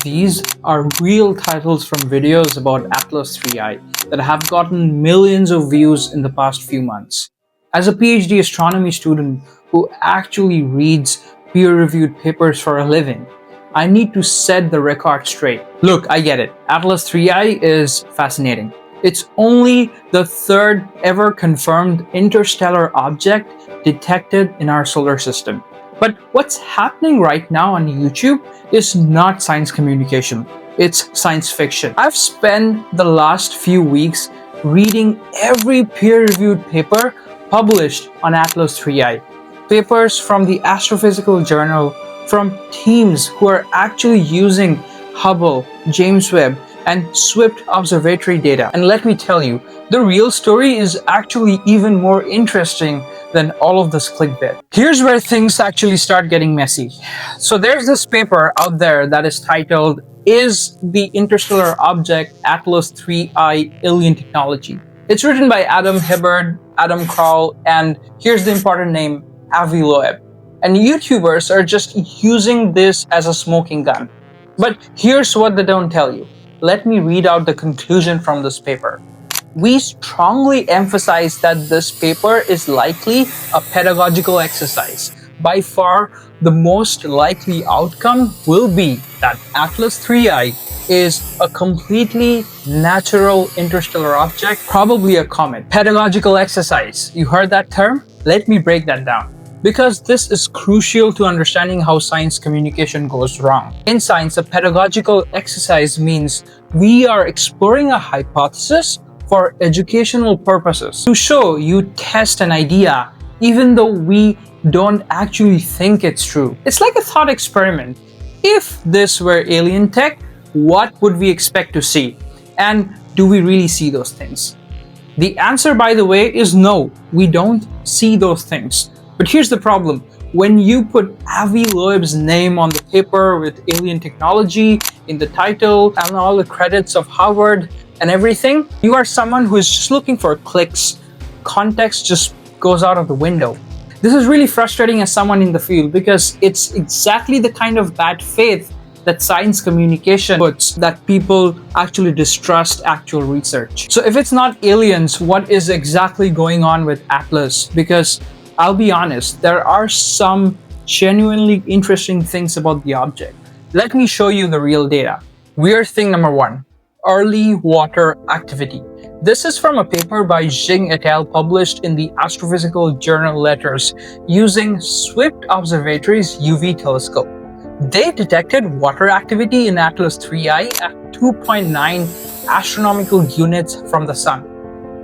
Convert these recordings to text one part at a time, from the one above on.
These are real titles from videos about Atlas 3I that have gotten millions of views in the past few months. As a PhD astronomy student who actually reads peer-reviewed papers for a living, I need to set the record straight. Look, I get it. Atlas 3I is fascinating. It's only the third ever confirmed interstellar object detected in our solar system. But what's happening right now on YouTube is not science communication, it's science fiction. I've spent the last few weeks reading every peer-reviewed paper published on Atlas 3I. Papers from the Astrophysical Journal, from teams who are actually using Hubble, James Webb, and Swift observatory data. And let me tell you, the real story is actually even more interesting than all of this clickbait. Here's where things actually start getting messy. So there's this paper out there that is titled, "Is the Interstellar Object Atlas 3I Alien Technology?" It's written by Adam Hibbard, Adam Kroll, and here's the important name, Avi Loeb. And YouTubers are just using this as a smoking gun. But here's what they don't tell you. Let me read out the conclusion from this paper. We strongly emphasize that this paper is likely a pedagogical exercise. By far, the most likely outcome will be that Atlas 3I is a completely natural interstellar object, probably a comet. Pedagogical exercise. You heard that term? Let me break that down, because this is crucial to understanding how science communication goes wrong. In science, a pedagogical exercise means we are exploring a hypothesis for educational purposes. To show, you test an idea even though we don't actually think it's true. It's like a thought experiment. If this were alien tech, what would we expect to see? And do we really see those things? The answer, by the way, is no, we don't see those things. But here's the problem. When you put Avi Loeb's name on the paper with alien technology in the title and all the credits of Harvard and everything, you are someone who is just looking for clicks. Context just goes out of the window. This is really frustrating as someone in the field, because it's exactly the kind of bad faith that science communication puts, that people actually distrust actual research. So if it's not aliens, what is exactly going on with Atlas? Because I'll be honest, there are some genuinely interesting things about the object. Let me show you the real data. Weird thing number one, early water activity. This is from a paper by Xing et al. Published in the Astrophysical Journal Letters using Swift Observatory's UV telescope. They detected water activity in Atlas 3I at 2.9 astronomical units from the sun.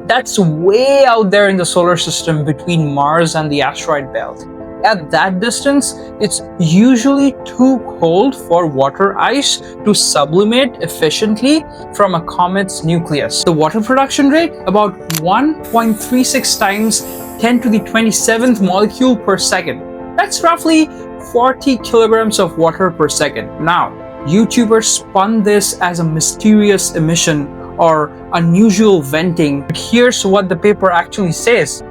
That's way out there in the solar system between Mars and the asteroid belt. At that distance, it's usually too cold for water ice to sublimate efficiently from a comet's nucleus. The water production rate, about 1.36 times 10 to the 27th molecule per second. That's roughly 40 kilograms of water per second. Now, YouTubers spun this as a mysterious emission or unusual venting. But here's what the paper actually says.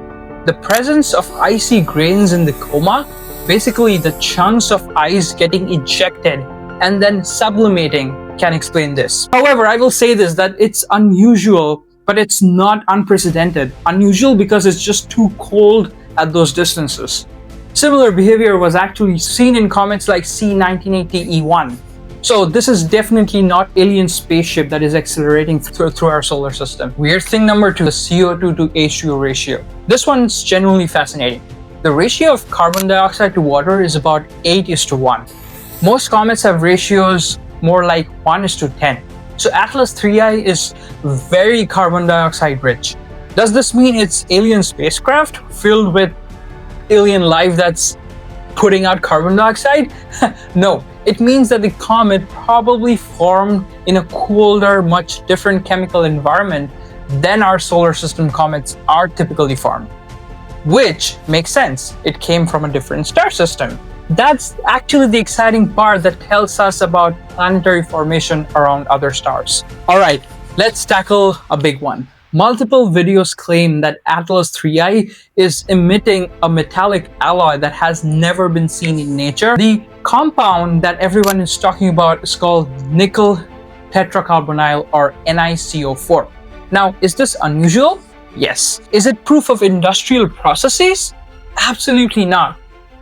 The presence of icy grains in the coma, basically the chunks of ice getting ejected and then sublimating, can explain this. However, I will say this, that it's unusual, but it's not unprecedented. Unusual because it's just too cold at those distances. Similar behavior was actually seen in comets like C1980E1. So this is definitely not alien spaceship that is accelerating through our solar system. Weird thing number two, the CO2 to H2O ratio. This one's genuinely fascinating. The ratio of carbon dioxide to water is about 8:1. Most comets have ratios more like 1:10. So Atlas 3I is very carbon dioxide rich. Does this mean it's alien spacecraft filled with alien life that's putting out carbon dioxide? No. It means that the comet probably formed in a colder, much different chemical environment than our solar system comets are typically formed. Which makes sense. It came from a different star system. That's actually the exciting part that tells us about planetary formation around other stars. Alright, let's tackle a big one. Multiple videos claim that Atlas 3I is emitting a metallic alloy that has never been seen in nature. The compound that everyone is talking about is called nickel tetracarbonyl, or NiCO4. Now, is this unusual? Yes. Is it proof of industrial processes? Absolutely not.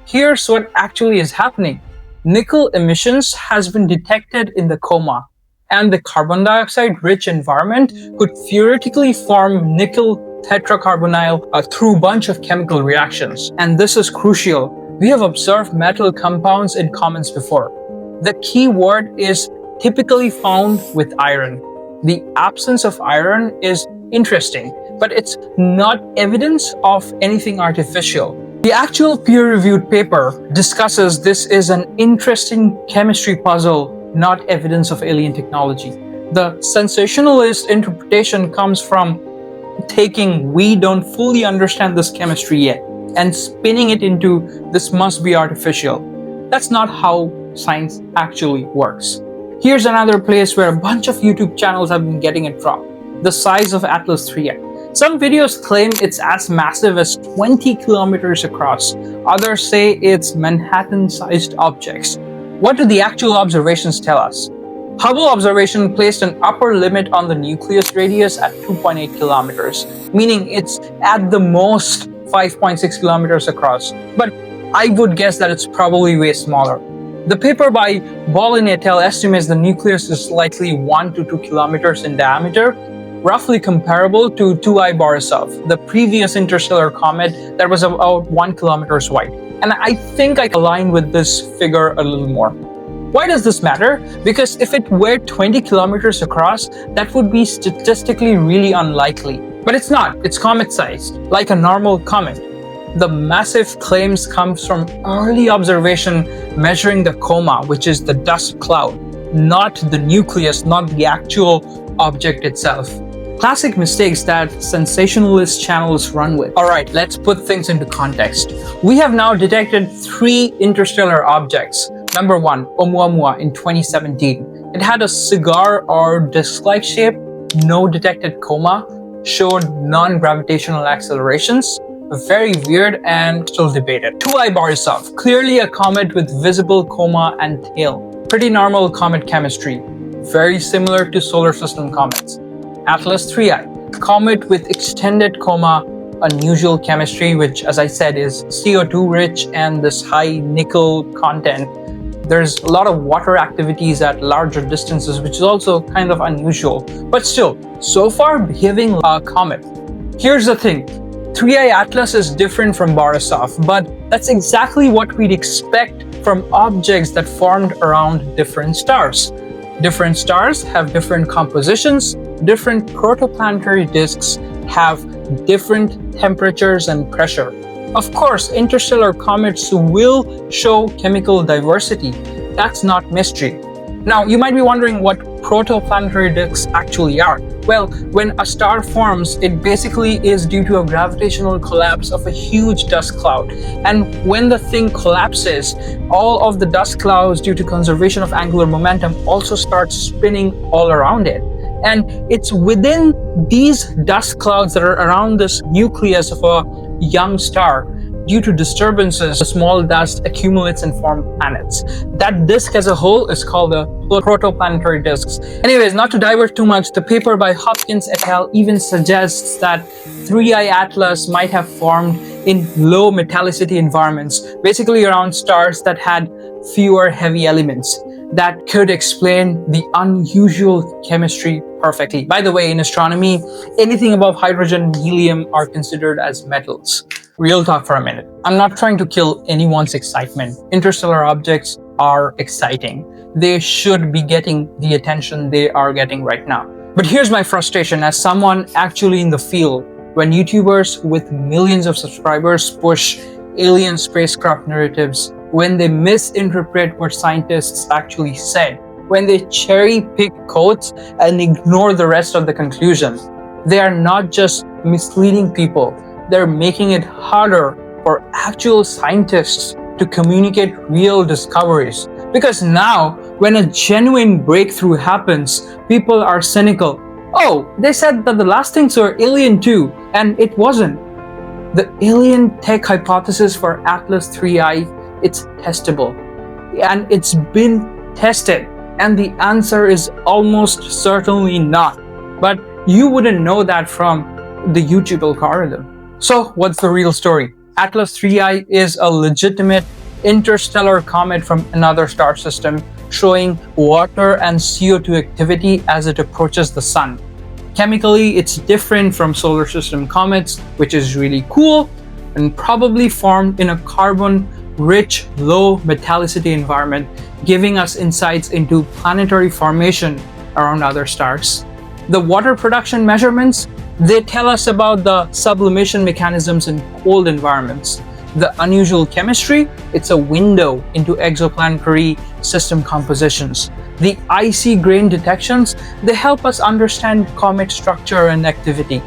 Here's what actually is happening. Nickel emissions has been detected in the coma, and the carbon dioxide-rich environment could theoretically form nickel tetracarbonyl through a bunch of chemical reactions. And this is crucial. We have observed metal compounds in comets before. The key word is typically found with iron. The absence of iron is interesting, but it's not evidence of anything artificial. The actual peer-reviewed paper discusses this is an interesting chemistry puzzle, not evidence of alien technology. The sensationalist interpretation comes from taking "we don't fully understand this chemistry yet" and spinning it into "this must be artificial." That's not how science actually works. Here's another place where a bunch of YouTube channels have been getting it wrong: the size of Atlas 3I. Some videos claim it's as massive as 20 kilometers across. Others say it's Manhattan-sized objects. What do the actual observations tell us? Hubble observation placed an upper limit on the nucleus radius at 2.8 kilometers, meaning it's at the most 5.6 kilometers across. But I would guess that it's probably way smaller. The paper by Bolin et al. Estimates the nucleus is likely 1 to 2 kilometers in diameter, roughly comparable to 2I Borisov, the previous interstellar comet that was about 1 kilometer wide. And I think I align with this figure a little more. Why does this matter? Because if it were 20 kilometers across, that would be statistically really unlikely. But it's not. It's comet-sized, like a normal comet. The massive claims comes from early observation measuring the coma, which is the dust cloud, not the nucleus, not the actual object itself. Classic mistakes that sensationalist channels run with. Alright, let's put things into context. We have now detected 3 interstellar objects. Number 1, Oumuamua in 2017. It had a cigar or disc-like shape, no detected coma, showed non-gravitational accelerations. Very weird and still debated. 2I Borisov, clearly a comet with visible coma and tail. Pretty normal comet chemistry, very similar to solar system comets. Atlas 3I, comet with extended coma, unusual chemistry, which, as I said, is CO2 rich and this high nickel content. There's a lot of water activities at larger distances, which is also kind of unusual, but still, so far behaving like a comet. Here's the thing, 3I Atlas is different from Borisov, but that's exactly what we'd expect from objects that formed around different stars. Different stars have different compositions, different protoplanetary disks have different temperatures and pressure. Of course, interstellar comets will show chemical diversity. That's not mystery. Now, you might be wondering what protoplanetary disks actually are. Well, when a star forms, it basically is due to a gravitational collapse of a huge dust cloud. And when the thing collapses, all of the dust clouds, due to conservation of angular momentum, also start spinning all around it. And it's within these dust clouds that are around this nucleus of a young star. Due to disturbances, the small dust accumulates and forms planets. That disk as a whole is called the protoplanetary disks. Anyways, not to divert too much, the paper by Hopkins et al. Even suggests that 3I Atlas might have formed in low metallicity environments, basically around stars that had fewer heavy elements. That could explain the unusual chemistry perfectly. By the way, in astronomy, anything above hydrogen and helium are considered as metals. Real talk for a minute. I'm not trying to kill anyone's excitement. Interstellar objects are exciting. They should be getting the attention they are getting right now. But here's my frustration as someone actually in the field. When YouTubers with millions of subscribers push alien spacecraft narratives, when they misinterpret what scientists actually said, when they cherry-pick quotes and ignore the rest of the conclusion, they are not just misleading people, they're making it harder for actual scientists to communicate real discoveries. Because now, when a genuine breakthrough happens, people are cynical. Oh, they said that the last things were alien too, and it wasn't. The alien tech hypothesis for Atlas 3I, it's testable. and it's been tested? And the answer is almost certainly not. But you wouldn't know that from the YouTube algorithm. So what's the real story? Atlas 3I is a legitimate interstellar comet from another star system, showing water and CO2 activity as it approaches the sun. Chemically, it's different from solar system comets, which is really cool, and probably formed in a carbon-rich, low metallicity environment, giving us insights into planetary formation around other stars. The water production measurements, they tell us about the sublimation mechanisms in cold environments. The unusual chemistry, it's a window into exoplanetary system compositions. The icy grain detections, they help us understand comet structure and activity.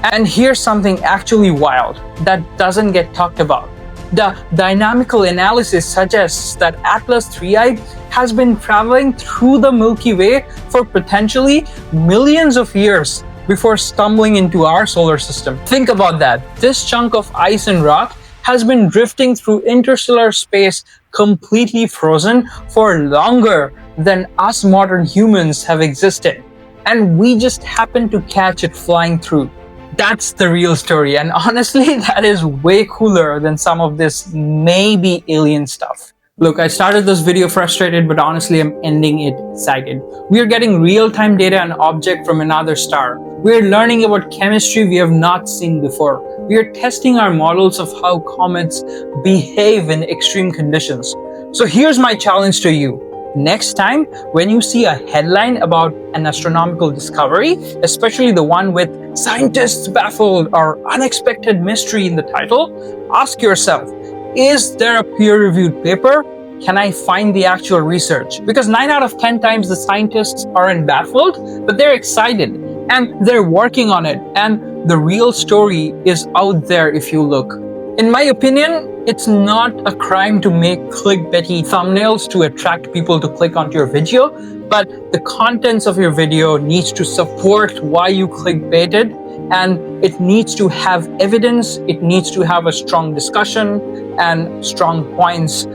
And here's something actually wild that doesn't get talked about. The dynamical analysis suggests that Atlas 3I has been traveling through the Milky Way for potentially millions of years before stumbling into our solar system. Think about that. This chunk of ice and rock has been drifting through interstellar space completely frozen for longer than us modern humans have existed. And we just happen to catch it flying through. That's the real story. And honestly, that is way cooler than some of this maybe alien stuff. Look, I started this video frustrated, but honestly, I'm ending it excited. We are getting real-time data on an object from another star. We are learning about chemistry we have not seen before. We are testing our models of how comets behave in extreme conditions. So here's my challenge to you. Next time, when you see a headline about an astronomical discovery, especially the one with "Scientists Baffled" or "Unexpected Mystery" in the title, ask yourself, is there a peer-reviewed paper? Can I find the actual research? Because 9 out of 10 times the scientists aren't baffled, but they're excited and they're working on it. And the real story is out there if you look. In my opinion, it's not a crime to make clickbaity thumbnails to attract people to click onto your video, but the contents of your video needs to support why you clickbaited, and it needs to have evidence, it needs to have a strong discussion and strong points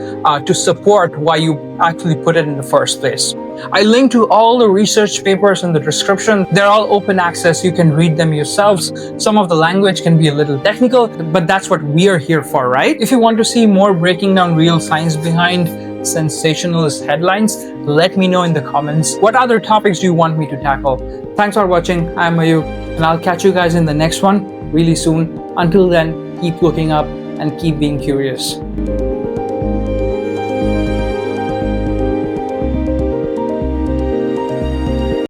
to support why you actually put it in the first place. I link to all the research papers in the description. They're all open access. You can read them yourselves. Some of the language can be a little technical, but that's what we are here for, right? If you want to see more breaking down real science behind sensationalist headlines, let me know in the comments. What other topics do you want me to tackle? Thanks for watching. I'm Mayuk, and I'll catch you guys in the next one really soon. Until then, keep looking up and keep being curious.